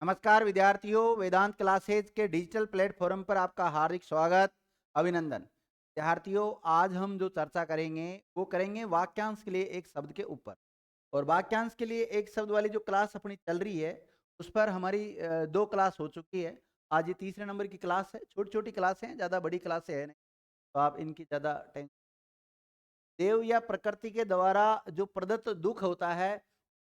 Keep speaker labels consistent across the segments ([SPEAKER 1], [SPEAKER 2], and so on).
[SPEAKER 1] नमस्कार विद्यार्थियों, वेदांत क्लासेज के डिजिटल प्लेटफॉर्म पर आपका हार्दिक स्वागत, अभिनंदन। विद्यार्थियों, आज हम जो चर्चा करेंगे वो करेंगे वाक्यांश के लिए एक शब्द के ऊपर। और वाक्यांश के लिए एक शब्द वाली जो क्लास अपनी चल रही है उस पर हमारी 2 क्लास हो चुकी है। आज ये तीसरे नंबर की क्लास है। छोटी छोटी क्लास है, ज़्यादा बड़ी क्लासें है नहीं, तो आप इनकी ज़्यादा टेंशन। देव या प्रकृति के द्वारा जो प्रदत्त दुख होता है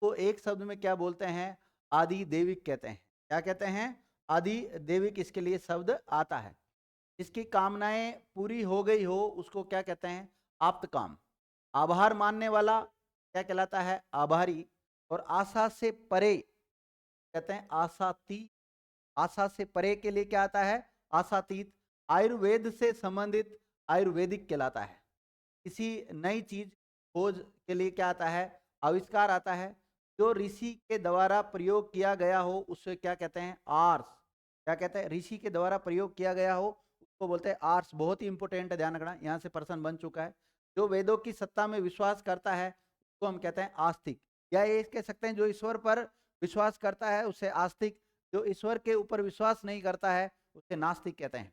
[SPEAKER 1] वो एक शब्द में क्या बोलते हैं? आदि देविक कहते हैं। क्या कहते हैं? आदि देविक इसके लिए शब्द आता है। जिसकी कामनाएं पूरी हो गई हो उसको क्या कहते हैं? आप्त काम। आभार मानने वाला क्या कहलाता है? आभारी। और आशा से परे कहते हैं आशातीत। आशा से परे के लिए क्या आता है? आशातीत। आयुर्वेद से संबंधित आयुर्वेदिक कहलाता है। किसी नई चीज खोज के लिए क्या आता है? आविष्कार आता है। जो ऋषि के द्वारा प्रयोग किया गया हो उससे क्या कहते हैं? आर्स। क्या कहते हैं? ऋषि के द्वारा प्रयोग किया गया हो उसको बोलते हैं आर्स। बहुत ही इंपॉर्टेंट है, ध्यान रखना। यहाँ से प्रश्न बन चुका है। जो वेदों की सत्ता में विश्वास करता है उसको हम कहते हैं आस्तिक। या ये कह सकते हैं जो ईश्वर पर विश्वास करता है उसे आस्तिक। जो ईश्वर के ऊपर विश्वास नहीं करता है उसे नास्तिक कहते हैं।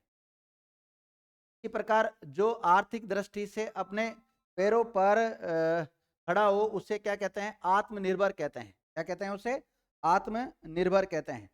[SPEAKER 1] इसी प्रकार जो आर्थिक दृष्टि से अपने पैरों पर खड़ा हो उसे क्या कहते हैं? आत्मनिर्भर कहते हैं। क्या कहते हैं उसे? आत्मनिर्भर कहते हैं।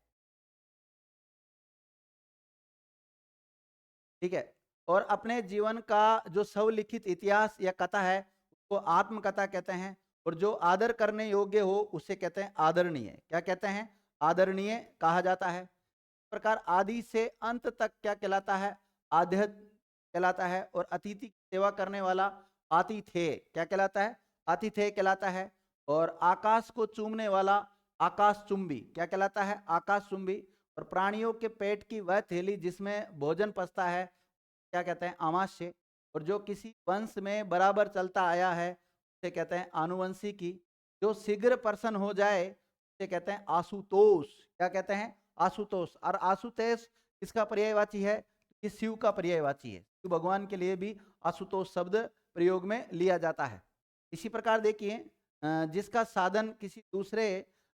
[SPEAKER 1] ठीक है। और अपने जीवन का जो स्वलिखित इतिहास या कथा है उसको आत्मकथा कहते हैं। और जो आदर करने योग्य हो उसे कहते हैं आदरणीय। क्या कहते हैं? आदरणीय कहा जाता है। इस प्रकार आदि से अंत तक क्या कहलाता है? आध्य कहलाता है। और अतिथि की सेवा करने वाला आतिथेय क्या कहलाता है? आतिथेय कहलाता है। और आकाश को चूमने वाला आकाश चुंबी क्या कहलाता है? आकाश चुंबी। और प्राणियों के पेट की वह थैली जिसमें भोजन पचता है क्या कहते हैं? आमाशय। और जो किसी वंश में बराबर चलता आया है उसे कहते हैं आनुवंशिकी। जो शीघ्र प्रसन्न हो जाए उसे कहते हैं आशुतोष। क्या कहते हैं? आशुतोष। और आशुतोष किसका पर्यायवाची है? कि शिव का पर्यायवाची है। शिव भगवान के लिए भी आशुतोष शब्द प्रयोग में लिया जाता है। इसी प्रकार देखिए, जिसका साधन किसी दूसरे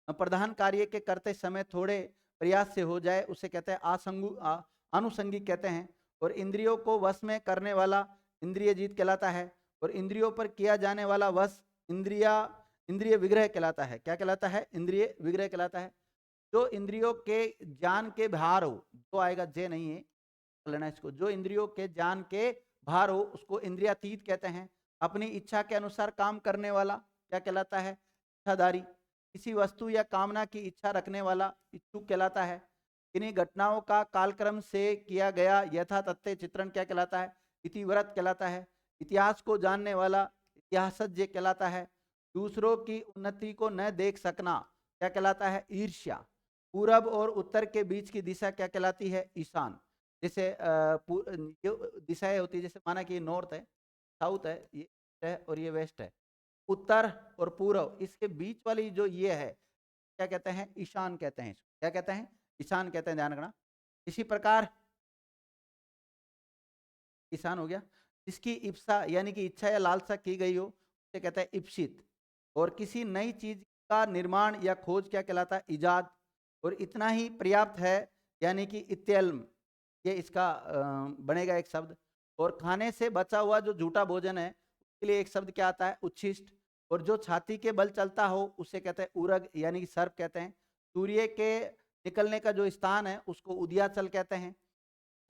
[SPEAKER 1] प्रधान कार्य के करते समय थोड़े प्रयास से हो जाए उसे कहते हैं आनुषंगिक कहते हैं। और इंद्रियों को वश में करने वाला इंद्रिय जीत कहलाता है। और इंद्रियों पर किया जाने वाला वश इंद्रिय विग्रह कहलाता है। क्या कहलाता है? इंद्रिय विग्रह कहलाता है। जो इंद्रियों के ज्ञान के भार हो, जो आएगा जे नहीं है लेना इसको। जो इंद्रियों के ज्ञान के भार हो उसको इंद्रियातीत कहते हैं। अपनी इच्छा के अनुसार काम करने वाला क्या कहलाता है? इच्छाधारी। किसी वस्तु या कामना की इच्छा रखने वाला इच्छुक कहलाता है। इन्हीं घटनाओं का कालक्रम से किया गया यथा तथ्य चित्रण क्या कहलाता है? इतिव्रत कहलाता है। इतिहास को जानने वाला इतिहासज्ञ कहलाता है। दूसरों की उन्नति को न देख सकना क्या कहलाता है? ईर्ष्या। पूरब और उत्तर के बीच की दिशा क्या कहलाती है? ईशान। जैसे जो दिशाएं होती है, जैसे माना कि ये नॉर्थ है, साउथ है, ये ईस्ट है और ये वेस्ट है। उत्तर और पूर्व इसके बीच वाली जो ये है क्या कहते हैं? ईशान कहते हैं। क्या कहते हैं? ईशान कहते हैं, ध्यान रखना। इसी प्रकार ईशान हो गया। जिसकी इप्सा यानी कि इच्छा या लालसा की गई हो उसे कहते हैं इप्सित। और किसी नई चीज का निर्माण या खोज क्या कहलाता है? इजाद। और इतना ही पर्याप्त है यानी कि इत्यल्म, ये इसका बनेगा एक शब्द। और खाने से बचा हुआ जो झूठा भोजन है उसके लिए एक शब्द क्या आता है? उच्छिष्ट। और जो छाती के बल चलता हो उसे कहते हैं उरग यानी कि सर्प कहते हैं। सूर्य के निकलने का जो स्थान है उसको उदयाचल कहते हैं।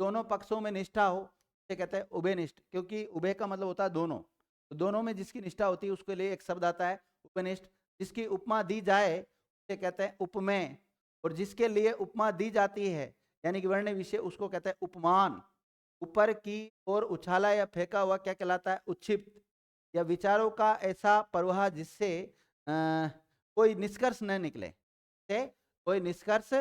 [SPEAKER 1] दोनों पक्षों में निष्ठा हो उसे कहते हैं उभयनिष्ठ, क्योंकि उभय का मतलब होता है दोनों। तो दोनों में जिसकी निष्ठा होती है उसके लिए एक शब्द आता है उपनिष्ठ। जिसकी उपमा दी जाए उसे कहते हैं उपमेय। और जिसके लिए उपमा दी जाती है यानी कि वर्ण विषय उसको कहते हैं उपमान। ऊपर की ओर उछाला या फेंका हुआ क्या कहलाता है? उच्छिप्त। या विचारों का ऐसा प्रवाह जिससे कोई निष्कर्ष न निकले, से कोई निष्कर्ष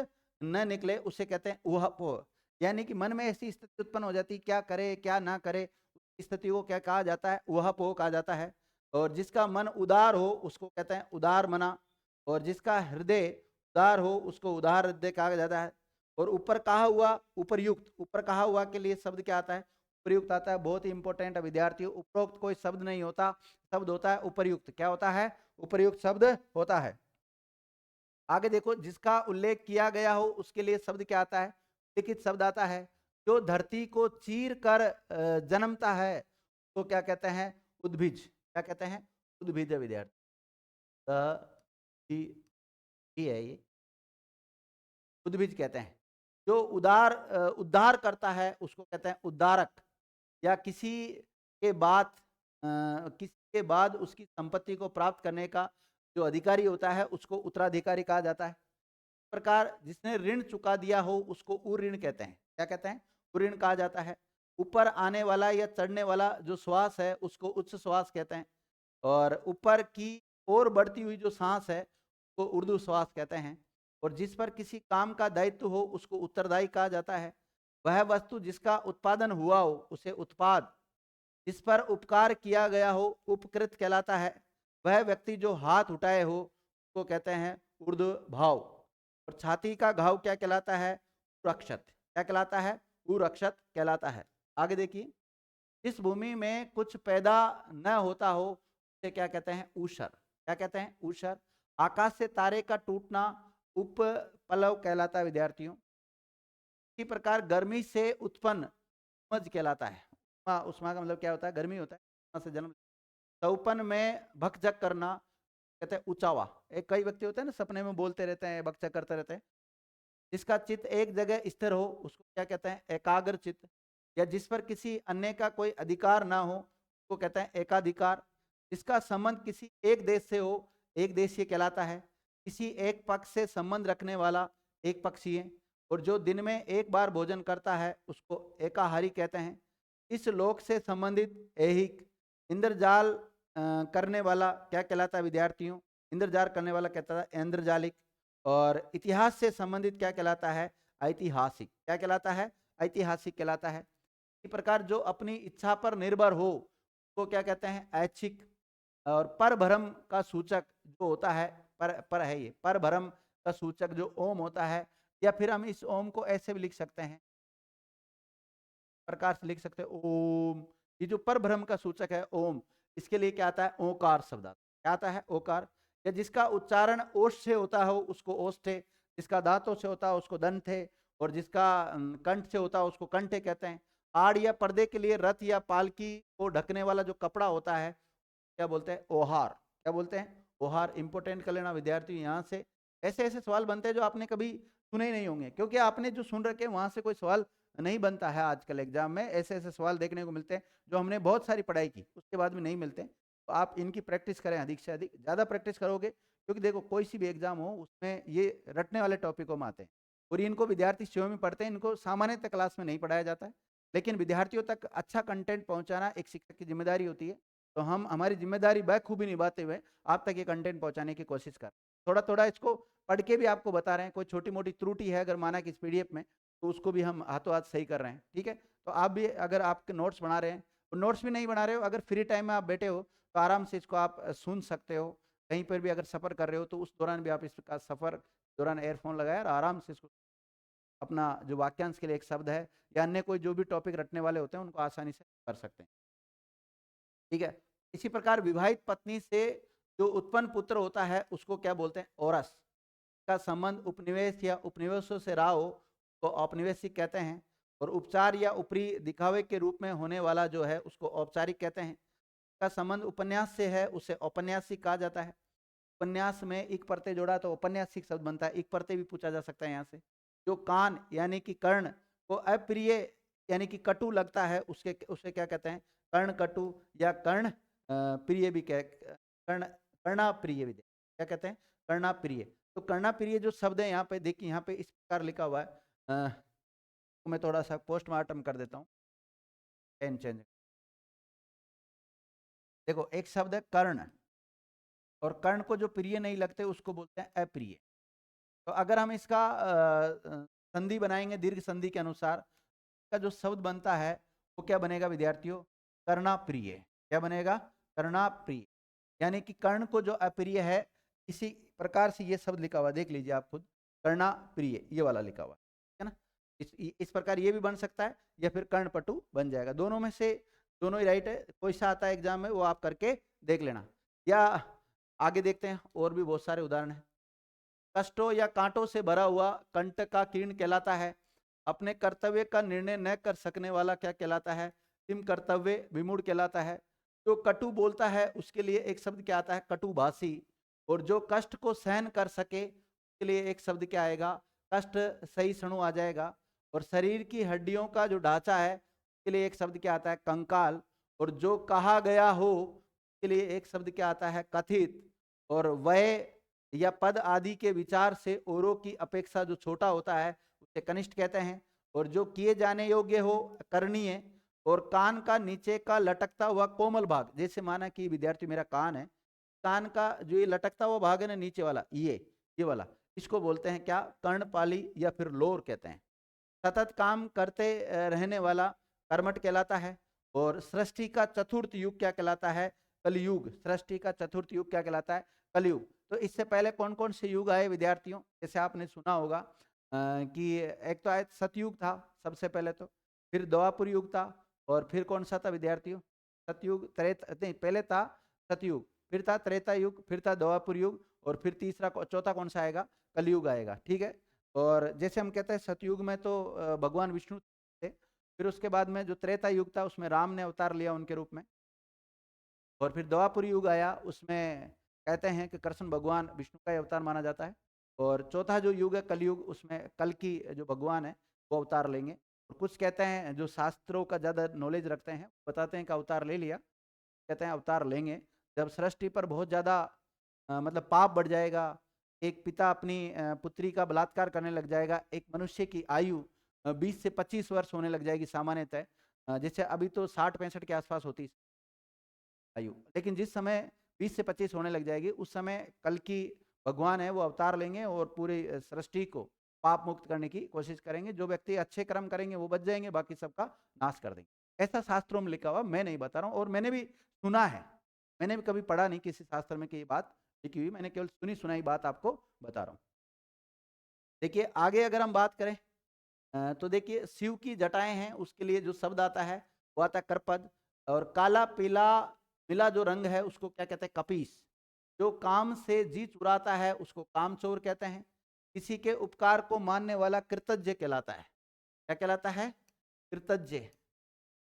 [SPEAKER 1] न निकले उसे कहते हैं ऊहापोह। यानी कि मन में ऐसी स्थिति उत्पन्न हो जाती, क्या करे क्या ना करे, उस स्थिति को क्या कहा जाता है? ऊहापोह कहा जाता है। और जिसका मन उदार हो उसको कहते हैं उदार मना। और जिसका हृदय उदार हो उसको उदार हृदय कहा जाता है। और ऊपर कहा हुआ उपर्युक्त, ऊपर कहा हुआ के लिए शब्द क्या आता है? उपर्युक्त आता है। बहुत ही इंपॉर्टेंट है विद्यार्थियों। उपरोक्त कोई शब्द नहीं होता, शब्द होता है उपर्युक्त। क्या होता है? उपर्युक्त शब्द होता है। आगे देखो, जिसका उल्लेख किया गया हो उसके लिए शब्द क्या आता है? लिखित शब्द आता है। जो धरती को चीर कर जन्मता है तो क्या कहते हैं? उद्भिज। क्या कहते हैं? उद्भिज है विद्यार्थी। ही है ये, उद्भिज कहते हैं। जो उद्धार करता है उसको कहते हैं उद्धारक। या किसी के बाद उसकी संपत्ति को प्राप्त करने का जो अधिकारी होता है उसको उत्तराधिकारी कहा जाता है। इस प्रकार जिसने ऋण चुका दिया हो उसको उऋण कहते हैं। क्या कहते हैं? उऋण कहा जाता है। ऊपर आने वाला या चढ़ने वाला जो श्वास है उसको उच्च श्वास कहते हैं। और ऊपर की ओर बढ़ती हुई जो सांस है उसको ऊर्ध्व श्वास कहते हैं। और जिस पर किसी काम का दायित्व हो उसको उत्तरदायी कहा जाता है। वह वस्तु जिसका उत्पादन हुआ हो उसे उत्पाद, जिस पर उपकार किया गया हो उपकृत कहलाता है। वह व्यक्ति जो हाथ उठाए हो उसको कहते हैं ऊर्ध्व भाव। और छाती का घाव क्या कहलाता है? उरक्षत। क्या कहलाता है? उरक्षत कहलाता है। आगे देखिए, जिस भूमि में कुछ पैदा न होता हो उसे क्या कहते हैं? ऊषर। क्या कहते हैं? ऊषर। आकाश से तारे का टूटना उपप्लव कहलाता है विद्यार्थियों। इसी प्रकार गर्मी से उत्पन्न उमज कहलाता है। उष्मा का मतलब क्या होता है? गर्मी होता है। उष्मा से जन्म। सौपन में भकझक करना कहते हैं उचावा। एक कई व्यक्ति होते हैं ना, सपने में बोलते रहते हैं, भकझक करते रहते हैं। जिसका चित्त एक जगह स्थिर हो उसको क्या कहते हैं? एकाग्र चित्त। या जिस पर किसी अन्य का कोई अधिकार ना हो उसको कहते हैं एकाधिकार। जिसका संबंध किसी एक देश से हो एक देशीय कहलाता है। किसी एक पक्ष से संबंध रखने वाला एक पक्षीय। और जो दिन में एक बार भोजन करता है उसको एकाहारी कहते हैं। इस लोक से संबंधित ऐहिक। इंद्रजाल करने वाला क्या कहलाता है विद्यार्थियों? इंद्रजाल करने वाला कहता है इंद्रजालिक। और इतिहास से संबंधित क्या कहलाता है? ऐतिहासिक। क्या कहलाता है? ऐतिहासिक कहलाता है। इसी प्रकार जो अपनी इच्छा पर निर्भर हो उसको क्या कहते हैं? ऐच्छिक। और परभ्रम का सूचक जो होता है, पर है ये, परभ्रम का सूचक जो ओम होता है। या फिर हम इस ओम को ऐसे भी लिख सकते हैं, प्रकार से लिख सकते हैं ओम। ये जो परभ्रम का सूचक है ओम, इसके लिए क्या आता है? ओकार शब्द आता है। क्या आता है? ओकार। या जिसका उच्चारण ओष्ठ से होता हो उसको ओष्ठे, जिसका दांतों से होता है उसको दंठे, और जिसका कंठ से होता है उसको कंठे कहते हैं। आड़ या पर्दे के लिए रथ या पालकी को ढकने वाला जो कपड़ा होता है क्या बोलते हैं? ओहार। क्या बोलते हैं? ओहार। इंपोर्टेंट कर लेना विद्यार्थी। यहाँ से ऐसे ऐसे सवाल बनते हैं जो आपने कभी सुने ही नहीं होंगे, क्योंकि आपने जो सुन रखे वहां से कोई सवाल नहीं बनता है। आजकल एग्जाम में ऐसे ऐसे सवाल देखने को मिलते हैं जो हमने बहुत सारी पढ़ाई की उसके बाद में नहीं मिलते। तो आप इनकी प्रैक्टिस करें, अधिक से अधिक। ज़्यादा प्रैक्टिस करोगे, क्योंकि देखो कोई सी भी एग्जाम हो उसमें ये रटने वाले टॉपिकों में आते हैं। और इनको विद्यार्थी स्वयं में पढ़ते हैं, इनको सामान्यतः क्लास में नहीं पढ़ाया जाता है। लेकिन विद्यार्थियों तक अच्छा कंटेंट पहुंचाना एक शिक्षक की जिम्मेदारी होती है। तो हम हमारी जिम्मेदारी बखूबी निभाते हुए आप तक ये कंटेंट पहुंचाने की कोशिश कर। थोड़ा थोड़ा इसको पढ़ के भी आपको बता रहे हैं। कोई छोटी मोटी त्रुटि है अगर माना कि इस पीडीएफ में, तो उसको भी हम हाथों हाथ सही कर रहे हैं। ठीक है? तो आप भी अगर आपके नोट्स बना रहे हैं, नोट्स भी नहीं बना रहे हो, अगर फ्री टाइम में आप बैठे हो तो आराम से इसको आप सुन सकते हो। कहीं पर भी अगर सफ़र कर रहे हो तो उस दौरान भी आप इसका सफ़र दौरान एयरफोन लगाए और आराम से इसको अपना जो वाक्यांश के लिए एक शब्द है या अन्य कोई जो भी टॉपिक रटने वाले होते हैं उनको आसानी से कर सकते हैं। ठीक है? इसी प्रकार विवाहित पत्नी से जो उत्पन्न पुत्र होता है उसको क्या बोलते हैं? औरस। का संबंध उपनिवेश या उपनिवेशों से रहा हो तो औपनिवेशिक कहते हैं। और उपचार या ऊपरी दिखावे के रूप में होने वाला जो है उसको औपचारिक कहते हैं। का संबंध उपन्यास से है उसे औपन्यासिक कहा जाता है। उपन्यास में एक परते जोड़ा तो औपन्यासिक शब्द बनता है। एक परते भी पूछा जा सकता है यहाँ से। जो कान यानी कि कर्ण को अप्रिय यानी कि कटु लगता है उसके उसे क्या कहते हैं? कर्ण कटु। या कर्ण प्रिय भी कह, कर्ण कर्णा प्रिय भी क्या कहते हैं? कर्णा प्रिय। तो कर्णा प्रिय जो शब्द है यहाँ पे देखिए, यहाँ पे इस प्रकार लिखा हुआ है। तो मैं थोड़ा सा पोस्टमार्टम कर देता हूँ। Pen change. देखो एक शब्द है कर्ण, और कर्ण को जो प्रिय नहीं लगते उसको बोलते हैं अप्रिय। तो अगर हम इसका संधि बनाएंगे दीर्घ संधि के अनुसार, का जो शब्द बनता है वो क्या बनेगा विद्यार्थियों? कर्णा प्रिय। क्या बनेगा? कर्णा प्रिय। यानी कि कर्ण को जो अप्रिय है, इसी प्रकार से ये शब्द लिखा हुआ देख लीजिए आप खुद। कर्णा प्रिय ये वाला लिखा हुआ है ना। इस प्रकार ये भी बन सकता है या फिर कर्णपटु बन जाएगा। दोनों में से दोनों ही राइट है। कोई सा आता है एग्जाम में वो आप करके देख लेना। या आगे देखते हैं, और भी बहुत सारे उदाहरण हैं। कष्टों या कांटों से भरा हुआ कंट का कीर्ण कहलाता है। अपने कर्तव्य का निर्णय न कर सकने वाला क्या कहलाता है? किम कर्तव्य विमूढ़ कहलाता है। जो कटु बोलता है उसके लिए एक शब्द क्या आता है? कटुभाषी। और जो कष्ट को सहन कर सके उसके लिए एक शब्द क्या आएगा? कष्ट सहिष्णु आ जाएगा। और शरीर की हड्डियों का जो ढांचा है उसके लिए एक शब्द क्या आता है? कंकाल। और जो कहा गया हो उसके लिए एक शब्द क्या आता है? कथित। और वय या पद आदि के विचार से औरों की अपेक्षा जो छोटा होता है उसे कनिष्ठ कहते हैं। और जो किए जाने योग्य हो करणीय। और कान का नीचे का लटकता हुआ कोमल भाग, जैसे माना कि विद्यार्थी मेरा कान है, कान का जो ये लटकता हुआ भाग है ना नीचे वाला, ये वाला, इसको बोलते हैं क्या? कर्णपाली या फिर लोर कहते हैं। सतत काम करते रहने वाला कर्मठ कहलाता है। और सृष्टि का चतुर्थ युग क्या कहलाता है? कलयुग। सृष्टि का चतुर्थ युग क्या कहलाता है? कलयुग। तो इससे पहले कौन कौन से युग आए विद्यार्थियों? जैसे आपने सुना होगा कि एक तो आया सतयुग था सबसे पहले, तो फिर द्वापर युग था, और फिर कौन सा था विद्यार्थियों? सतयुग, त्रेता नहीं, पहले था सतयुग, फिर था त्रेता युग, फिर था द्वापर युग, और फिर तीसरा चौथा कौन सा आएगा? कलयुग आएगा। ठीक है। और जैसे हम कहते हैं सतयुग में तो भगवान विष्णु थे, फिर उसके बाद में जो त्रेता युग था उसमें राम ने अवतार लिया उनके रूप में, और फिर द्वापर युग आया, उसमें कहते हैं कि कृष्ण भगवान विष्णु का ही अवतार माना जाता है। और चौथा जो युग है कलयुग, उसमें कल की जो भगवान है वो अवतार लेंगे। और कुछ कहते हैं जो शास्त्रों का ज़्यादा नॉलेज रखते हैं बताते हैं कि अवतार ले लिया, कहते हैं अवतार लेंगे जब सृष्टि पर बहुत ज़्यादा मतलब पाप बढ़ जाएगा, एक पिता अपनी पुत्री का बलात्कार करने लग जाएगा, एक मनुष्य की आयु 20 से 25 वर्ष होने लग जाएगी सामान्यतः। जैसे अभी तो 60-65 के आसपास होती है आयु, लेकिन जिस समय 20 से 25 होने लग जाएगी उस समय कल की भगवान है वो अवतार लेंगे और पूरी सृष्टि को पाप मुक्त करने की कोशिश करेंगे। जो व्यक्ति अच्छे कर्म करेंगे वो बच जाएंगे, बाकी सबका नाश कर देंगे। ऐसा शास्त्रों में लिखा हुआ, मैं नहीं बता रहा हूँ, और मैंने भी सुना है, मैंने भी कभी पढ़ा नहीं किसी शास्त्र में कि ये बात लिखी हुई, मैंने केवल सुनी सुनाई बात आपको बता रहा हूँ। देखिए आगे अगर हम बात करें तो देखिए शिव की जटाएं हैं, उसके लिए जो शब्द आता है वो आता है करपद। और काला पीला मिला जो रंग है उसको क्या कहते हैं? कपीस। जो काम से जी चुराता है उसको कामचोर कहते हैं। किसी के उपकार को मानने वाला कृतज्ञ कहलाता है। क्या कहलाता है? कृतज्ञ।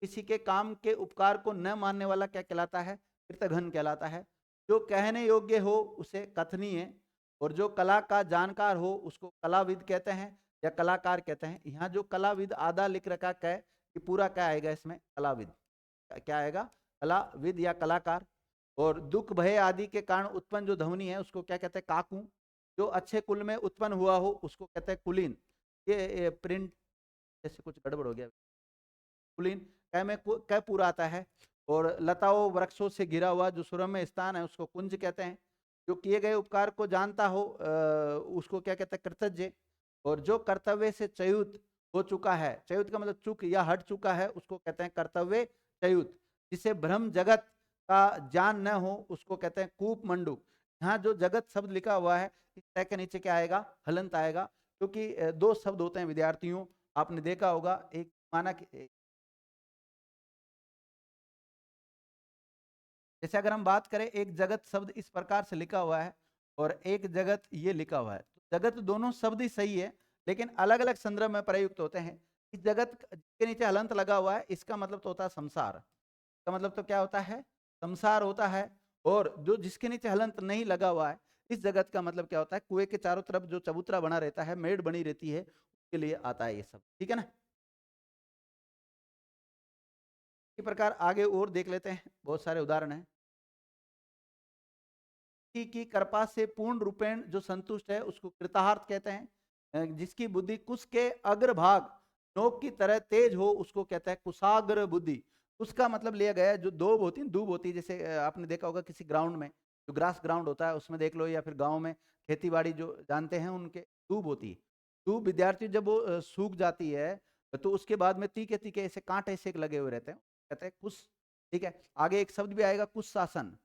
[SPEAKER 1] किसी के काम के उपकार को न मानने वाला क्या कहलाता है? कृतघ्न कहलाता है। जो कहने योग्य हो उसे कथनीय, और जो कला का जानकार हो उसको कलाविद कहते हैं या कलाकार कहते हैं। यहाँ जो कलाविद आधा लिख रखा है कि पूरा क्या आएगा इसमें? कलाविद। क्या आएगा? कलाविद या कलाकार। और दुख भय आदि के कारण उत्पन्न जो ध्वनि है उसको क्या कहते हैं? काकू। जो अच्छे कुल में उत्पन्न हुआ हो उसको कहते हैं कुलीन। ये प्रिंट जैसे कुछ गड़बड़ हो गया। कुलीन कै में कै पूरा आता है। और लताओं वृक्षों से घिरा हुआ जो सुरम्य स्थान है उसको कुंज कहते हैं। जो किए गए उपकार को जानता हो उसको क्या कहते हैं? कृतज्ञ। और जो कर्तव्य से च्युत हो चुका है, च्युत का मतलब चूक या हट चुका है, उसको कहते हैं कर्तव्य च्युत। जिसे ब्रह्म जगत का ज्ञान न हो उसको कहते हैं कूप मंडूक। यहाँ जो जगत शब्द लिखा हुआ है इस तय के नीचे क्या आएगा? हलंत आएगा, क्योंकि दो शब्द होते हैं विद्यार्थियों, आपने देखा होगा, एक माना कि जैसे अगर हम बात करें एक जगत शब्द इस प्रकार से लिखा हुआ है और एक जगत ये लिखा हुआ है, तो जगत दोनों शब्द ही सही है लेकिन अलग अलग संदर्भ में प्रयुक्त होते हैं। इस जगत के नीचे हलंत लगा हुआ है, इसका मतलब तो होता है संसार, इसका मतलब तो क्या होता है? संसार होता है। और जो जिसके नीचे हलंत नहीं लगा हुआ है इस जगत का मतलब क्या होता है? कुएं के चारों तरफ जो चबूतरा बना रहता है, मेड़ बनी रहती है, उसके लिए आता है ये सब। ठीक है ना? इसी प्रकार आगे और देख लेते हैं, बहुत सारे उदाहरण हैं। की कृपा से पूर्ण रूपेण जो संतुष्ट है उसको कृतार्थ कहते हैं। जिसकी बुद्धि कुश के अग्रभाग नोक की तरह तेज हो उसको कहता है कुशाग्र बुद्धि। उसका मतलब लिया गया है जो दूब होती है, दूब होती है, जैसे आपने देखा होगा किसी ग्राउंड में, जो ग्रास ग्राउंड होता है उसमें देख लो, या फिर गांव में खेती बाड़ी जो जानते हैं उनके दूब होती है। दूब विद्यार्थी जब वो सूख जाती है तो उसके बाद में तीखे तीखे ऐसे कांटे से लगे हुए रहते हैं, कहते हैं कुश। ठीक है। आगे एक शब्द भी आएगा कुश शासन।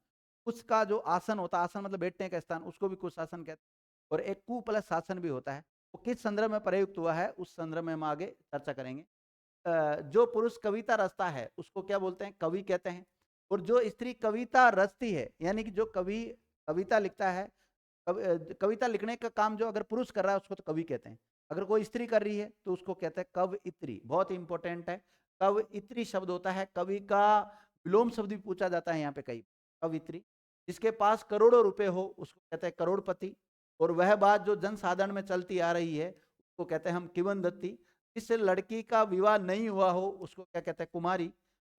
[SPEAKER 1] कुश का जो आसन होता है, आसन मतलब बैठने का स्थान, उसको भी कुश आसन कहते हैं। और एक कु प्लस शासन भी होता है। वो किस संदर्भ में प्रयुक्त हुआ है उस संदर्भ में हम आगे चर्चा करेंगे। जो पुरुष कविता रचता है उसको क्या बोलते हैं? कवि कहते हैं। और जो स्त्री कविता रचती है, यानी कि जो कवि कविता लिखता है, कविता लिखने का काम जो अगर पुरुष कर रहा है उसको तो कवि कहते हैं, अगर कोई स्त्री कर रही है तो उसको कहते हैं कवइत्री। बहुत इंपॉर्टेंट है, कवइत्री शब्द होता है, कवि का विलोम शब्द भी पूछा जाता है यहाँ पे कई, कवित्री। जिसके पास करोड़ों रुपए हो उसको कहते हैं करोड़पति, और वह बात जो जनसाधारण में चलती आ रही है उसको कहते हैं हम किंवदंती। जिस लड़की का विवाह नहीं हुआ हो उसको क्या कहते हैं कुमारी,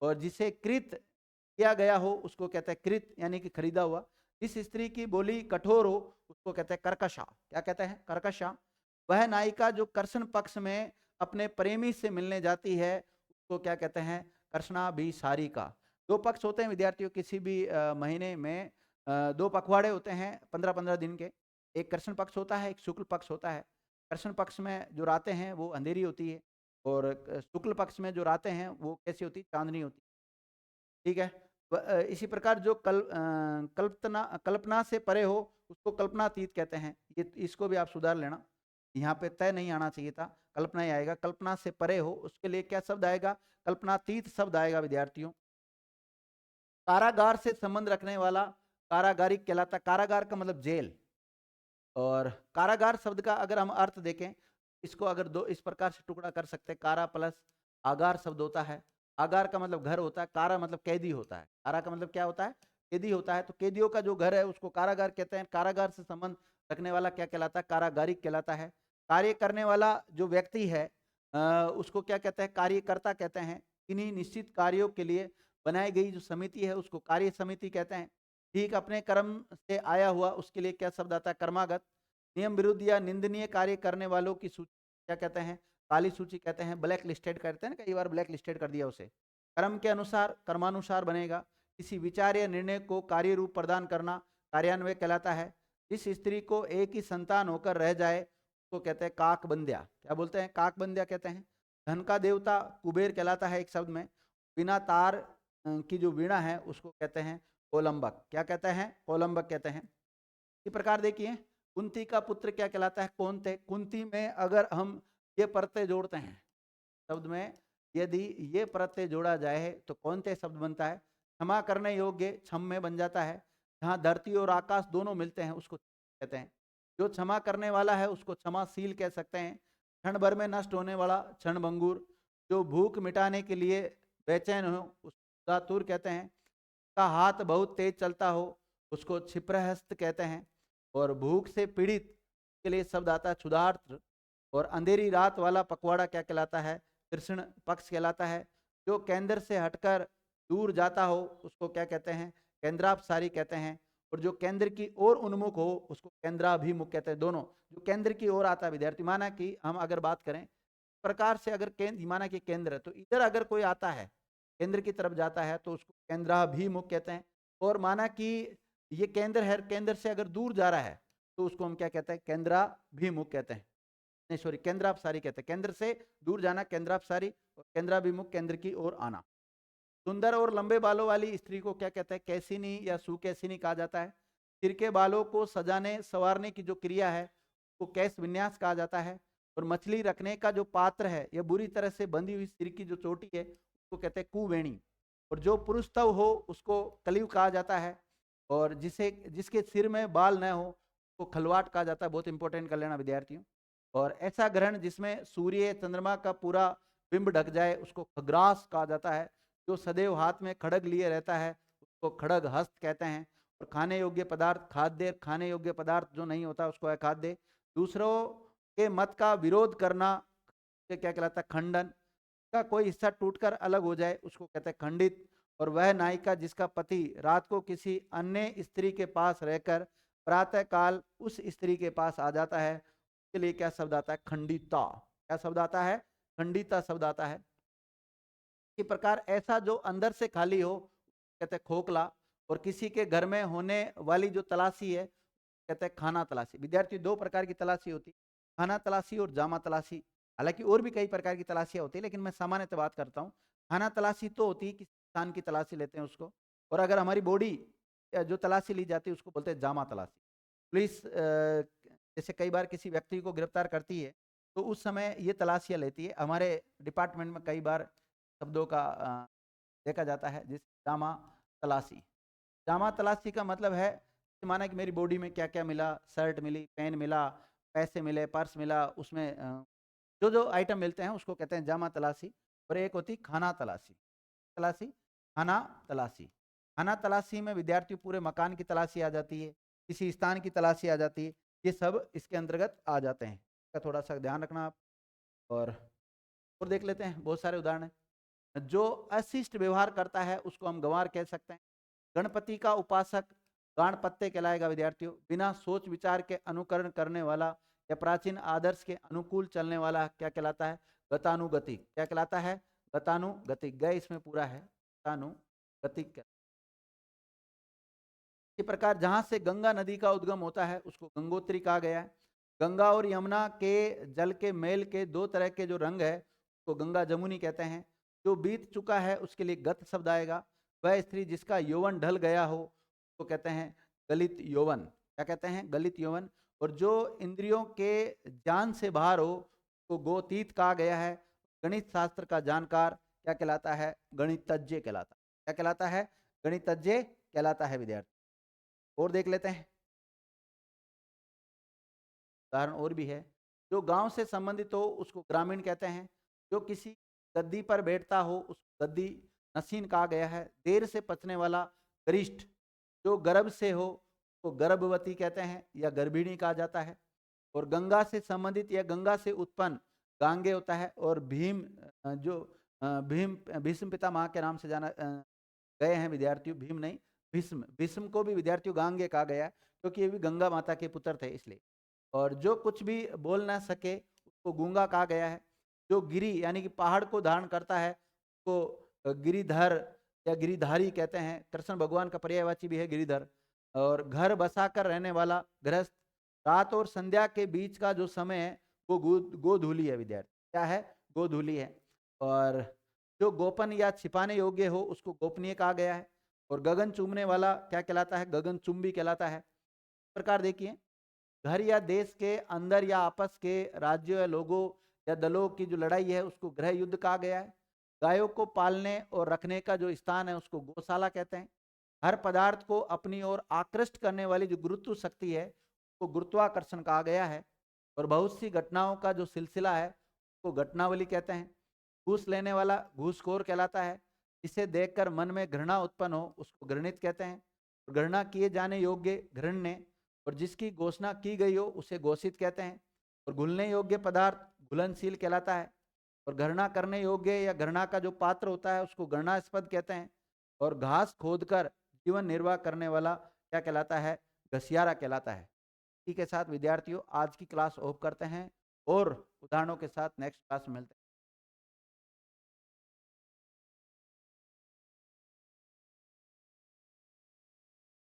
[SPEAKER 1] और जिसे कृत किया गया हो उसको कहते हैं कृत, यानी कि खरीदा हुआ। जिस स्त्री की बोली कठोर हो उसको कहते हैं कर्कशा। क्या कहते हैं? कर्कशा। वह नायिका जो कर्षण पक्ष में अपने प्रेमी से मिलने जाती है उसको क्या कहते हैं? कर्षणाभिसारिका। दो पक्ष होते हैं विद्यार्थियों किसी भी महीने में, दो पखवाड़े होते हैं 15-15 दिन के। एक कृष्ण पक्ष होता है, एक शुक्ल पक्ष होता है। कृष्ण पक्ष में जो रातें हैं वो अंधेरी होती है, और शुक्ल पक्ष में जो रातें हैं वो कैसी होती है? चांदनी होती है। ठीक है। इसी प्रकार जो कल्पना कल्पना से परे हो उसको कल्पनातीत कहते हैं। ये इसको भी आप सुधार लेना, यहाँ पे तय नहीं आना चाहिए था, कल्पना ही आएगा। कल्पना से परे हो उसके लिए क्या शब्द आएगा? कल्पनातीत शब्द आएगा विद्यार्थियों। कारागार से संबंध रखने वाला कारागारिक कहलाता। कारागार का मतलब जेल, और कारागार शब्द का अगर हम अर्थ देखें, इसको अगर दो इस प्रकार से टुकड़ा कर सकते हैं, कारा प्लस आगार शब्द होता है। आगार का मतलब घर होता है, कारा मतलब कैदी होता है। कारा का मतलब क्या होता है? कैदी होता है। तो कैदियों का जो घर है उसको कारागार कहते हैं। कारागार से संबंध रखने वाला क्या कहलाता है? कारागारिक कहलाता है। कार्य करने वाला जो व्यक्ति है उसको क्या कहते हैं? कार्यकर्ता कहते हैं। इन्हीं निश्चित कार्यों के लिए बनाई गई जो समिति है उसको कार्य समिति कहते हैं। ठीक अपने कर्म से आया हुआ उसके लिए क्या शब्द आता है? कर्मागत। नियम विरुद्ध या निंदनीय कार्य करने वालों की सूची क्या कहते हैं? काली सूची कहते हैं। ब्लैक लिस्टेड करते हैं ना, कई बार ब्लैक लिस्टेड कर दिया उसे। कर्म के अनुसार कर्मानुसार बनेगा। किसी विचार या निर्णय को कार्य रूप प्रदान करना कार्यान्वय कहलाता है। जिस स्त्री को एक ही संतान होकर रह जाए उसको कहते हैं काक बंध्या। क्या बोलते हैं? काक बंध्या कहते हैं। धन का देवता कुबेर कहलाता है एक शब्द में। बिना तार की जो वीणा है उसको कहते हैं कोलंबक। क्या कहते हैं? कोलंबक कहते हैं। इसी प्रकार देखिए, कुंती का पुत्र क्या कहलाता है? कौनते। कुंती में अगर हम ये प्रत्यय जोड़ते हैं शब्द में, यदि ये प्रत्यय जोड़ा जाए तो कौनते शब्द बनता है? क्षमा करने योग्य क्षम में बन जाता है। जहाँ धरती और आकाश दोनों मिलते हैं उसको कहते हैं। जो क्षमा करने वाला है उसको क्षमाशील कह सकते हैं। क्षण भर में नष्ट होने वाला क्षणभंगुर। जो भूख मिटाने के लिए बेचैन हो उसको दातुर कहते हैं। का हाथ बहुत तेज चलता हो उसको क्षिप्रहस्त कहते हैं। और भूख से पीड़ित के लिए शब्द आता है क्षुधार्त। और अंधेरी रात वाला पखवाड़ा क्या कहलाता है? कृष्ण पक्ष कहलाता है। जो केंद्र से हटकर दूर जाता हो उसको क्या कहते हैं? केंद्रापसारी कहते हैं। और जो केंद्र की ओर उन्मुख हो उसको केंद्राभिमुख कहते हैं। दोनों जो केंद्र की ओर आता है विद्यार्थी, माना कि हम अगर बात करें प्रकार से, अगर केंद्र माना कि केंद्र है तो इधर अगर कोई आता है केंद्र की तरफ जाता है तो उसको केंद्राभिमुख कहते हैं। और माना कि ये केंद्र है, केंद्र से अगर दूर जा रहा है तो उसको हम क्या कहते हैं? केंद्राभिमुख कहते हैं। नहीं सॉरी, केंद्रापसारी कहते हैं। केंद्र से दूर जाना केंद्रापसारी, और केंद्राभिमुख केंद्र की ओर आना। सुंदर और लंबे बालों वाली स्त्री को क्या कहते हैं? कैसिनी या सुकैसिनी कहा जाता है। सिर के बालों को सजाने संवारने की जो क्रिया है वो कैस विन्यास कहा जाता है। और मछली रखने का जो पात्र है यह बुरी तरह से बंधी हुई सिर की जो चोटी है उसको कहते हैं कुवेणी। और जो पुरुष तव हो उसको कलियुग कहा जाता है। और जिसके सिर में बाल न हो उसको खलवाट कहा जाता है। बहुत इंपॉर्टेंट कर लेना विद्यार्थियों। और ऐसा ग्रहण जिसमें सूर्य चंद्रमा का पूरा बिंब ढक जाए उसको खग्रास कहा जाता है। जो सदैव हाथ में खड़ग लिए रहता है उसको खड़ग हस्त कहते हैं। और खाने योग्य पदार्थ खाद्य, खाने योग्य पदार्थ जो नहीं होता उसको अखाद्य। दूसरों के मत का विरोध करना क्या कहलाता है? खंडन। का कोई हिस्सा टूटकर अलग हो जाए उसको कहते हैं खंडित। और वह नायिका जिसका पति रात को किसी अन्य स्त्री के पास रहकर प्रातः काल उस स्त्री के पास आ जाता है उसके लिए क्या शब्द आता है? खंडिता। क्या शब्द आता है? खंडिता शब्द आता है। इसी प्रकार ऐसा जो अंदर से खाली हो कहते हैं खोखला। और किसी के घर में होने वाली जो तलाशी है कहते हैं खाना तलाशी। विद्यार्थी दो प्रकार की तलाशी होती है, खाना तलाशी और जामा तलाशी। हालांकि और भी कई प्रकार की तलाशियां होती है लेकिन मैं सामान्यतः बात करता हूँ। खाना तलाशी तो होती है कि स्थान की तलाशी लेते हैं उसको, और अगर हमारी बॉडी जो तलाशी ली जाती है उसको बोलते हैं जामा तलाशी। पुलिस जैसे कई बार किसी व्यक्ति को गिरफ्तार करती है तो उस समय ये तलाशियां लेती है। हमारे डिपार्टमेंट में कई बार शब्दों का देखा जाता है, जिस जामा तलाशी। जामा तलाशी का मतलब है माना कि मेरी बॉडी में क्या क्या मिला, शर्ट मिली, पेन मिला, पैसे मिले, पर्स मिला, उसमें जो जो आइटम मिलते हैं उसको कहते हैं जामा तलाशी। और एक होती खाना तलाशी। तलाशी, खाना तलाशी। खाना तलाशी में विद्यार्थी पूरे मकान की तलाशी आ जाती है, किसी स्थान की तलाशी आ जाती है, ये सब इसके अंतर्गत आ जाते हैं। इसका थोड़ा सा ध्यान रखना आप। और देख लेते हैं बहुत सारे उदाहरण हैं। जो अशिष्ट व्यवहार करता है उसको हम गंवार कह सकते हैं। गणपति का उपासक गाणपत्य कहलाएगा विद्यार्थियों। बिना सोच विचार के अनुकरण करने वाला या प्राचीन आदर्श के अनुकूल चलने वाला क्या कहलाता है? गतानुगतिक। क्या कहलाता है? गतानुगतिक। गए इसमें पूरा है, गतानुगतिक। इसी प्रकार जहां से गंगा नदी का उद्गम होता है उसको गंगोत्री कहा गया है। गंगा और यमुना के जल के मेल के दो तरह के जो रंग है उसको गंगा जमुनी कहते हैं। जो बीत चुका है उसके लिए गत शब्द आएगा। वह स्त्री जिसका यौवन ढल गया हो उसको कहते हैं गलित यौवन। क्या कहते हैं? गलित यौवन। और जो इंद्रियों के ज्ञान से बाहर हो उसको गोतीत कहा गया है। गणित शास्त्र का जानकार क्या कहलाता है? गणितज्ञ कहलाता है। क्या कहलाता है? गणितज्ञ कहलाता है विद्यार्थी। और देख लेते हैं उदाहरण और भी है। जो गांव से संबंधित हो उसको ग्रामीण कहते हैं। जो किसी गद्दी पर बैठता हो उसको गद्दी नसीन कहा गया है। देर से पचने वाला गरिष्ठ। जो गर्भ से हो उसको गर्भवती कहते हैं या गर्भिणी कहा जाता है। और गंगा से संबंधित या गंगा से उत्पन्न गांगे होता है। और भीम जो भीम भीष्म पितामह के नाम से जाना गए हैं विद्यार्थियों। भीम नहीं, भीष्म। भीष्म को भी विद्यार्थियों गांगे कहा गया क्योंकि ये भी गंगा माता के पुत्र थे इसलिए। और जो कुछ भी बोल ना सके उसको गूंगा कहा गया है। जो गिरी यानी कि पहाड़ को धारण करता है उसको गिरिधर या गिरिधारी कहते हैं। कृष्ण भगवान का पर्यायवाची भी है गिरिधर। और घर बसा कर रहने वाला गृहस्थ। रात और संध्या के बीच का जो समय है वो गोधूली है विद्यार्थी। क्या है? गोधूली है। और जो गोपन या छिपाने योग्य हो उसको गोपनीय कहा गया है। और गगन चूमने वाला क्या कहलाता है? गगन चुंबी कहलाता है। इस प्रकार देखिए, घर या देश के अंदर या आपस के राज्यों या लोगों या दलों की जो लड़ाई है उसको गृह युद्ध कहा गया है। गायों को पालने और रखने का जो स्थान है उसको गौशाला कहते हैं। हर पदार्थ को अपनी ओर आकृष्ट करने वाली जो गुरुत्व शक्ति है उसको गुरुत्वाकर्षण कहा गया है। और बहुत सी घटनाओं का जो सिलसिला है उसको घटनावली कहते हैं। घूस लेने वाला घूसखोर कहलाता है। जिसे देखकर मन में घृणा उत्पन्न हो उसको घृणित कहते हैं। घृणा किए जाने योग्य घृण्य। और जिसकी घोषणा की गई हो उसे घोषित कहते हैं। और घुलने योग्य पदार्थ घुलनशील कहलाता है। और घृणा करने योग्य या घृणा का जो पात्र होता है उसको घृणास्पद कहते हैं। और घास खोदकर जीवन निर्वाह करने वाला क्या कहलाता है? घसियारा कहलाता है। इसी के साथ विद्यार्थियों आज की क्लास ऑफ करते हैं और उदाहरणों के साथ नेक्स्ट क्लास में मिलते हैं।